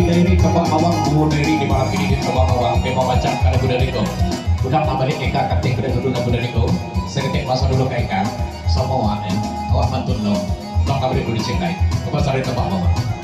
Dairi Kebang Awang Bu Dairi di malam ini di Kebang Awang tema macam karena Bu Dairi udah tak balik Eka kating kedai dulu Bu Dairi seketik masa dulu ke Eka semua awak mantun lo tak balik Bu dicekai kepada Kebang Awang.